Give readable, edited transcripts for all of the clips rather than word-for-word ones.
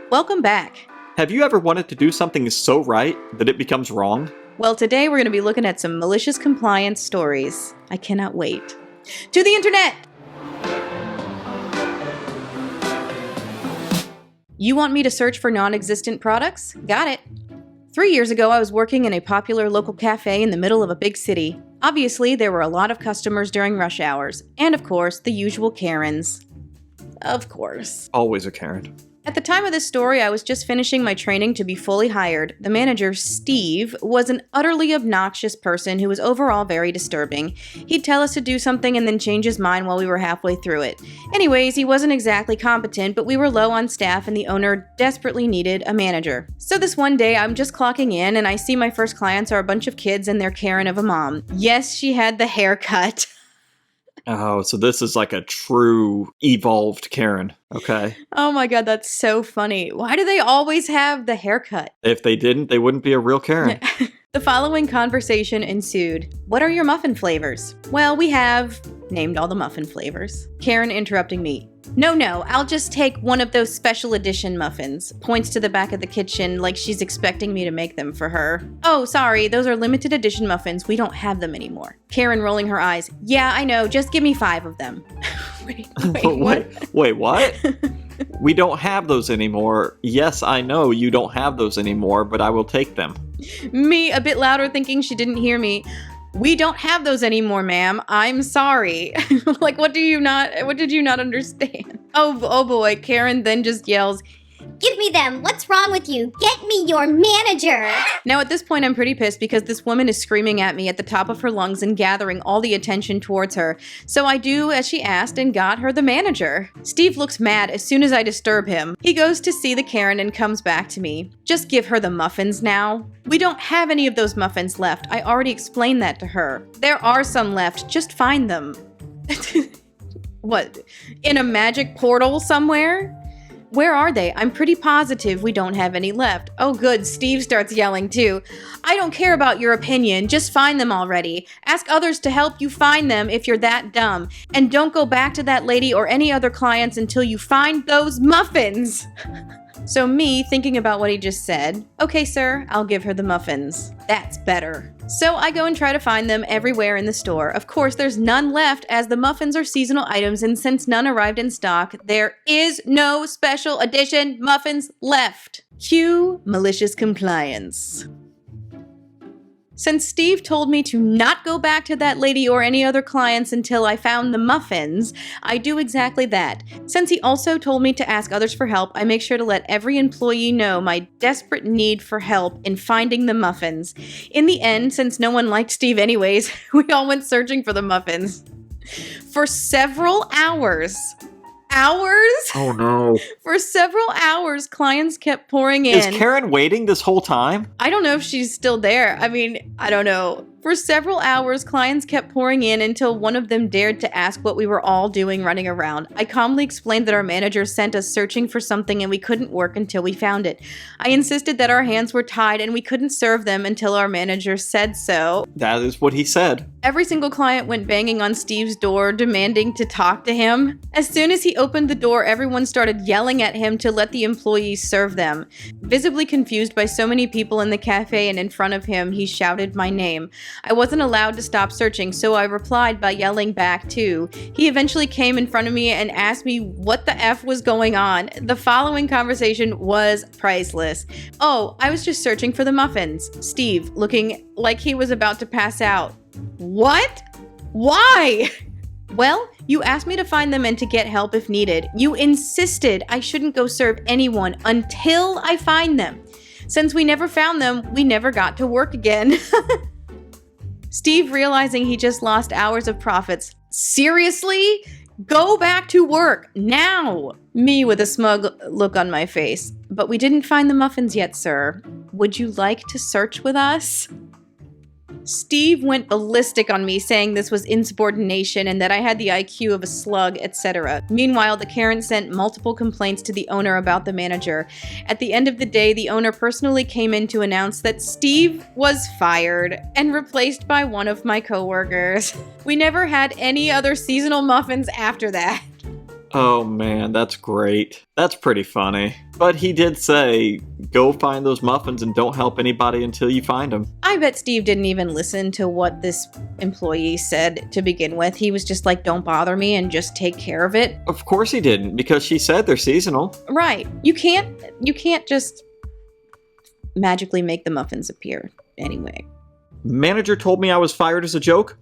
Welcome back. Have you ever wanted to do something so right that it becomes wrong? Well, today we're going to be looking at some malicious compliance stories. I cannot wait. To the internet! You want me to search for non-existent products? Got it. 3 years ago, I was working in a popular local cafe in the middle of a big city. Obviously, there were a lot of customers during rush hours, and of course, the usual Karens. Of course. Always a Karen. At the time of this story, I was just finishing my training to be fully hired. The manager, Steve, was an utterly obnoxious person who was overall very disturbing. He'd tell us to do something and then change his mind while we were halfway through it. Anyways, he wasn't exactly competent, but we were low on staff and the owner desperately needed a manager. So this one day, I'm just clocking in and I see my first clients are a bunch of kids and their Karen of a mom. Yes, she had the haircut. Oh, so this is like a true evolved Karen. Okay. Oh my god, that's so funny. Why do they always have the haircut? If they didn't, they wouldn't be a real Karen. The following conversation ensued. What are your muffin flavors? Well, we have named all the muffin flavors. Karen interrupting me. No, I'll just take one of those special edition muffins. Points to the back of the kitchen like she's expecting me to make them for her. Oh, sorry, those are limited edition muffins. We don't have them anymore. Karen rolling her eyes. Yeah, I know, just give me 5 of them. Wait, what? We don't have those anymore. Yes, I know you don't have those anymore, but I will take them. Me, a bit louder, thinking she didn't hear me. We don't have those anymore, ma'am. I'm sorry. Like, what did you not understand? Oh boy, Karen then just yells, Give me them! What's wrong with you? Get me your manager! Now at this point I'm pretty pissed because this woman is screaming at me at the top of her lungs and gathering all the attention towards her. So I do as she asked and got her the manager. Steve looks mad as soon as I disturb him. He goes to see the Karen and comes back to me. Just give her the muffins now. We don't have any of those muffins left. I already explained that to her. There are some left. Just find them. What? In a magic portal somewhere? Where are they? I'm pretty positive we don't have any left. Oh good, Steve starts yelling too. I don't care about your opinion, just find them already. Ask others to help you find them if you're that dumb. And don't go back to that lady or any other clients until you find those muffins. So me, thinking about what he just said, okay sir, I'll give her the muffins. That's better. So I go and try to find them everywhere in the store. Of course, there's none left as the muffins are seasonal items, and since none arrived in stock, there is no special edition muffins left. Cue malicious compliance. Since Steve told me to not go back to that lady or any other clients until I found the muffins, I do exactly that. Since he also told me to ask others for help, I make sure to let every employee know my desperate need for help in finding the muffins. In the end, since no one liked Steve anyways, we all went searching for the muffins. For several hours. Oh no. For several hours, clients kept pouring in. Is Karen waiting this whole time? I don't know if she's still there. I don't know. For several hours, clients kept pouring in until one of them dared to ask what we were all doing running around. I calmly explained that our manager sent us searching for something and we couldn't work until we found it. I insisted that our hands were tied and we couldn't serve them until our manager said so. That is what he said. Every single client went banging on Steve's door, demanding to talk to him. As soon as he opened the door, everyone started yelling at him to let the employees serve them. Visibly confused by so many people in the cafe and in front of him, he shouted my name. I wasn't allowed to stop searching, so I replied by yelling back too. He eventually came in front of me and asked me what the F was going on. The following conversation was priceless. Oh, I was just searching for the muffins. Steve, looking like he was about to pass out. What? Why? Well, you asked me to find them and to get help if needed. You insisted I shouldn't go serve anyone until I find them. Since we never found them, we never got to work again. Steve, realizing he just lost hours of profits. Seriously? Go back to work, now! Me with a smug look on my face. But we didn't find the muffins yet, sir. Would you like to search with us? Steve went ballistic on me, saying this was insubordination and that I had the IQ of a slug, etc. Meanwhile, the Karen sent multiple complaints to the owner about the manager. At the end of the day, the owner personally came in to announce that Steve was fired and replaced by one of my coworkers. We never had any other seasonal muffins after that. Oh man, that's great. That's pretty funny. But he did say, go find those muffins and don't help anybody until you find them. I bet Steve didn't even listen to what this employee said to begin with. He was just like, don't bother me and just take care of it. Of course he didn't, because she said they're seasonal. Right. You can't just magically make the muffins appear anyway. Manager told me I was fired as a joke,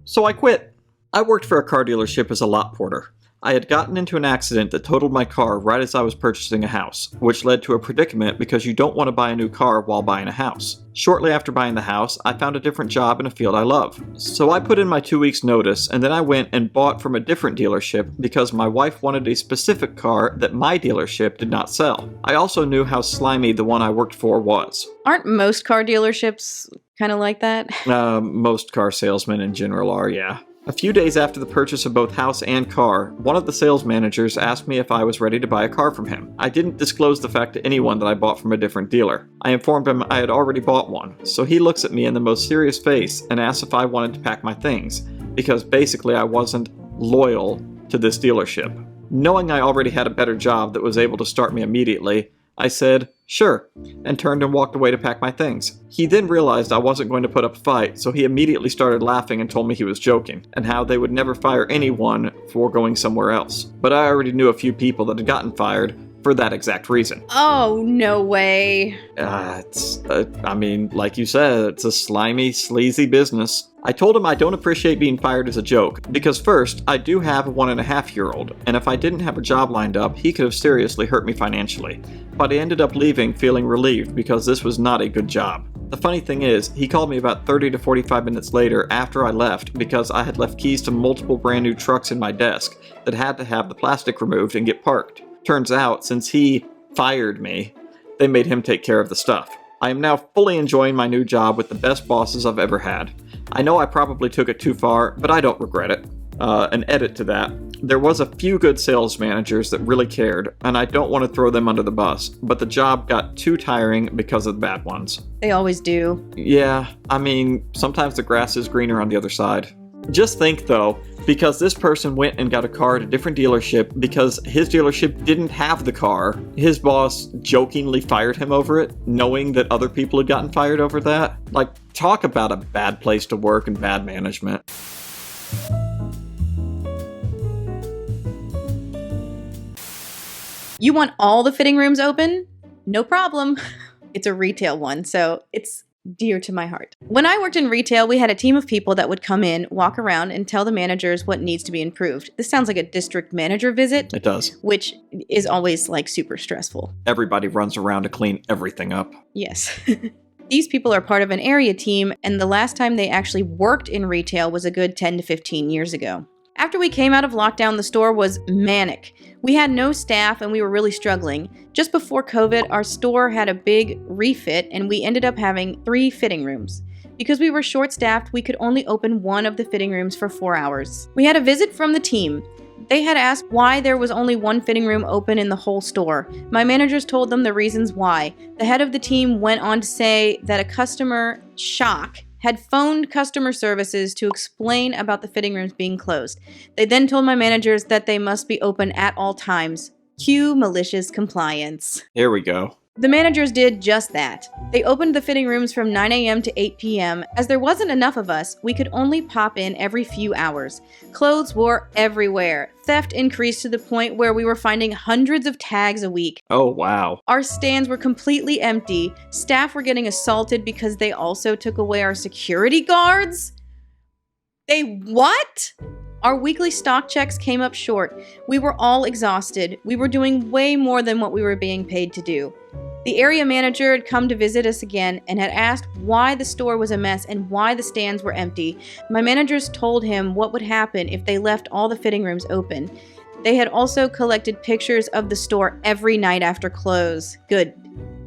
so I quit. I worked for a car dealership as a lot porter. I had gotten into an accident that totaled my car right as I was purchasing a house, which led to a predicament because you don't want to buy a new car while buying a house. Shortly after buying the house, I found a different job in a field I love. So I put in my 2 weeks notice, and then I went and bought from a different dealership because my wife wanted a specific car that my dealership did not sell. I also knew how slimy the one I worked for was. Aren't most car dealerships kind of like that? Most car salesmen in general are, yeah. A few days after the purchase of both house and car, one of the sales managers asked me if I was ready to buy a car from him. I didn't disclose the fact to anyone that I bought from a different dealer. I informed him I had already bought one, so he looks at me in the most serious face and asks if I wanted to pack my things, because basically I wasn't loyal to this dealership. Knowing I already had a better job that was able to start me immediately, I said, sure, and turned and walked away to pack my things. He then realized I wasn't going to put up a fight, so he immediately started laughing and told me he was joking, and how they would never fire anyone for going somewhere else. But I already knew a few people that had gotten fired for that exact reason. Oh, no way. Like you said, it's a slimy, sleazy business. I told him I don't appreciate being fired as a joke, because first, I do have a 1.5-year-old, and if I didn't have a job lined up, he could have seriously hurt me financially. But I ended up leaving feeling relieved because this was not a good job. The funny thing is, he called me about 30 to 45 minutes later after I left because I had left keys to multiple brand new trucks in my desk that had to have the plastic removed and get parked. Turns out, since he fired me, they made him take care of the stuff. I am now fully enjoying my new job with the best bosses I've ever had. I know I probably took it too far, but I don't regret it. An edit to that. There was a few good sales managers that really cared, and I don't want to throw them under the bus, but the job got too tiring because of the bad ones. They always do. Yeah, sometimes the grass is greener on the other side. Just think though, because this person went and got a car at a different dealership because his dealership didn't have the car, his boss jokingly fired him over it, knowing that other people had gotten fired over that. Like, talk about a bad place to work and bad management. You want all the fitting rooms open? No problem. It's a retail one, so it's dear to my heart. When I worked in retail, we had a team of people that would come in, walk around, and tell the managers what needs to be improved. This sounds like a district manager visit. It does. Which is always like super stressful. Everybody runs around to clean everything up. Yes. These people are part of an area team, and the last time they actually worked in retail was a good 10 to 15 years ago. After we came out of lockdown, the store was manic. We had no staff and we were really struggling. Just before COVID, our store had a big refit and we ended up having 3 fitting rooms. Because we were short-staffed, we could only open one of the fitting rooms for 4 hours. We had a visit from the team. They had asked why there was only one fitting room open in the whole store. My managers told them the reasons why. The head of the team went on to say that a customer, Shock, had phoned customer services to explain about the fitting rooms being closed. They then told my managers that they must be open at all times. Cue malicious compliance. Here we go. The managers did just that. They opened the fitting rooms from 9 a.m. to 8 p.m. As there wasn't enough of us, we could only pop in every few hours. Clothes were everywhere. Theft increased to the point where we were finding hundreds of tags a week. Oh, wow. Our stands were completely empty. Staff were getting assaulted because they also took away our security guards. They what? Our weekly stock checks came up short. We were all exhausted. We were doing way more than what we were being paid to do. The area manager had come to visit us again and had asked why the store was a mess and why the stands were empty. My managers told him what would happen if they left all the fitting rooms open. They had also collected pictures of the store every night after close. Good.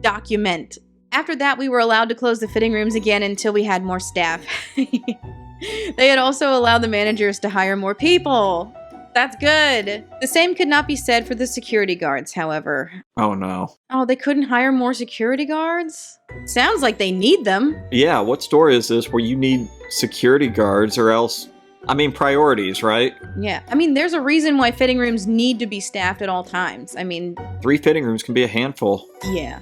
Document. After that, we were allowed to close the fitting rooms again until we had more staff. They had also allowed the managers to hire more people. That's good. The same could not be said for the security guards, however. Oh, no. Oh, they couldn't hire more security guards? Sounds like they need them. Yeah, what store is this where you need security guards or else I mean, priorities, right? Yeah, I mean, there's a reason why fitting rooms need to be staffed at all times. I mean, 3 fitting rooms can be a handful. yeah.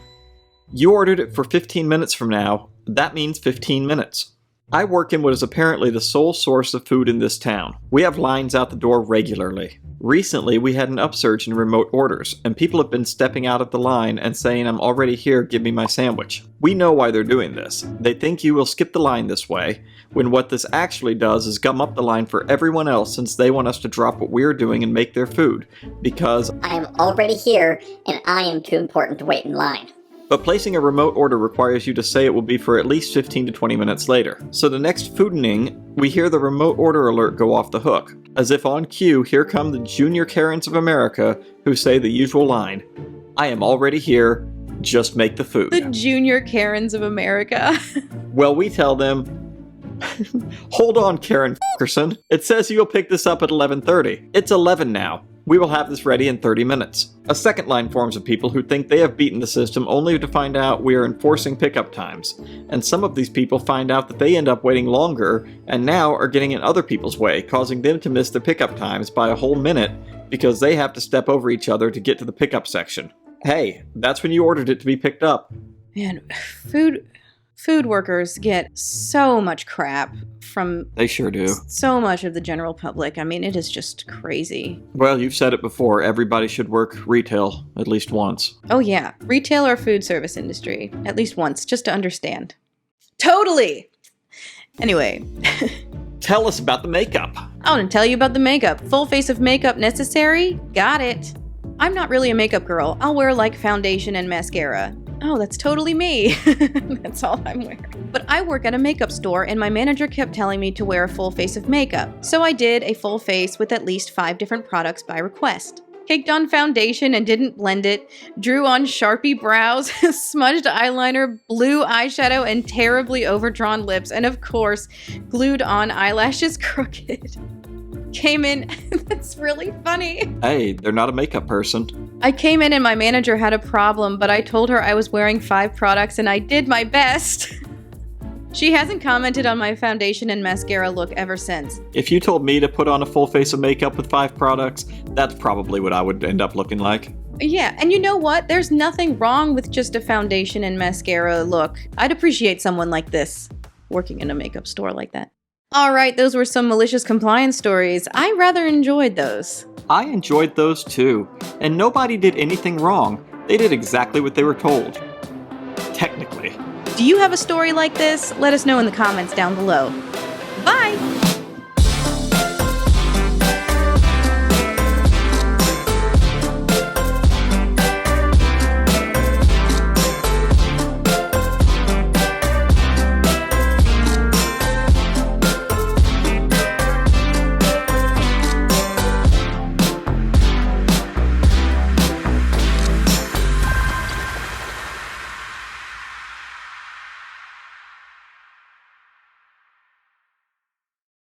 You ordered it for 15 minutes from now. That means 15 minutes. I work in what is apparently the sole source of food in this town. We have lines out the door regularly. Recently, we had an upsurge in remote orders, and people have been stepping out of the line and saying, "I'm already here, give me my sandwich." We know why they're doing this. They think you will skip the line this way, when what this actually does is gum up the line for everyone else since they want us to drop what we're doing and make their food, because I am already here, and I am too important to wait in line. But placing a remote order requires you to say it will be for at least 15 to 20 minutes later. So the next fooding, we hear the remote order alert go off the hook. As if on cue, here come the junior Karens of America who say the usual line, "I am already here, just make the food." The junior Karens of America. Well, we tell them, "Hold on, Karen Fuckerson. It says you'll pick this up at 11:30. It's 11 now. We will have this ready in 30 minutes. A second line forms of people who think they have beaten the system only to find out we are enforcing pickup times. And some of these people find out that they end up waiting longer and now are getting in other people's way, causing them to miss their pickup times by a whole minute because they have to step over each other to get to the pickup section. Hey, that's when you ordered it to be picked up." Man, food workers get so much crap from They sure do. so much of the general public. I mean, it is just crazy. Well, you've said it before, everybody should work retail at least once. Oh yeah, retail or food service industry, at least once, just to understand. Totally! Anyway, Tell us about the makeup. I want to tell you about the makeup. Full face of makeup necessary? Got it. I'm not really a makeup girl. I'll wear like foundation and mascara. Oh, that's totally me. That's all I'm wearing. But I work at a makeup store and my manager kept telling me to wear a full face of makeup. So I did a full face with at least 5 different products by request. Caked on foundation and didn't blend it, drew on Sharpie brows, smudged eyeliner, blue eyeshadow, and terribly overdrawn lips, and of course, glued on eyelashes crooked. Came in, that's really funny. Hey, they're not a makeup person. I came in and my manager had a problem, but I told her I was wearing 5 products and I did my best. She hasn't commented on my foundation and mascara look ever since. If you told me to put on a full face of makeup with 5 products, that's probably what I would end up looking like. Yeah, and you know what? There's nothing wrong with just a foundation and mascara look. I'd appreciate someone like this working in a makeup store like that. Alright, those were some malicious compliance stories. I rather enjoyed those. I enjoyed those too, and nobody did anything wrong. They did exactly what they were told. Technically. Do you have a story like this? Let us know in the comments down below. Bye!